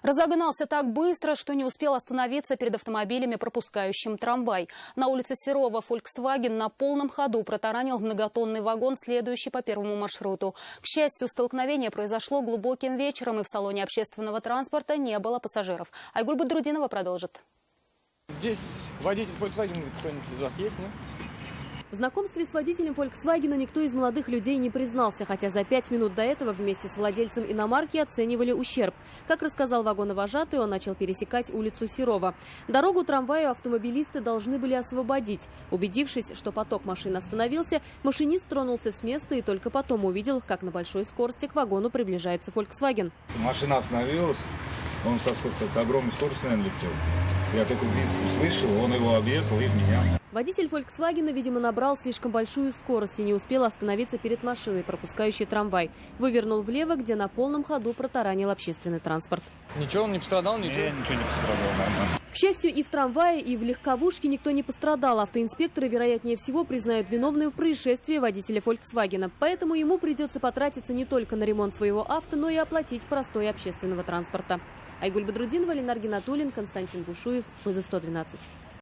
Разогнался так быстро, что не успел остановиться перед автомобилями, пропускающим трамвай. На улице Серова Volkswagen на полном ходу протаранил многотонный вагон, следующий по первому маршруту. К счастью, столкновение произошло глубоким вечером, и в салоне общественного транспорта не было пассажиров. Айгуль Бадрудинова продолжит. Здесь водитель Volkswagen кто-нибудь из вас есть, нет? В знакомстве с водителем Volkswagen никто из молодых людей не признался, хотя за 5 минут до этого вместе с владельцем иномарки оценивали ущерб. Как рассказал вагоновожатый, он начал пересекать улицу Серова. Дорогу трамваю автомобилисты должны были освободить. Убедившись, что поток машин остановился, машинист тронулся с места и только потом увидел, как на большой скорости к вагону приближается Volkswagen. Машина остановилась, он с огромной скоростью летел. Я только близко услышал, он его объехал и в меня. Водитель Volkswagen, видимо, набрал слишком большую скорость и не успел остановиться перед машиной, пропускающей трамвай. Вывернул влево, где на полном ходу протаранил общественный транспорт. Ничего, он не пострадал, ничего? Ничего не пострадал, нормально. К счастью, и в трамвае, и в легковушке никто не пострадал. Автоинспекторы, вероятнее всего, признают виновным в происшествии водителя Volkswagen. Поэтому ему придется потратиться не только на ремонт своего авто, но и оплатить простой общественного транспорта. Айгуль Бадрудинова, Ленар Гинатуллин, Константин Бушуев, ФЗ-112.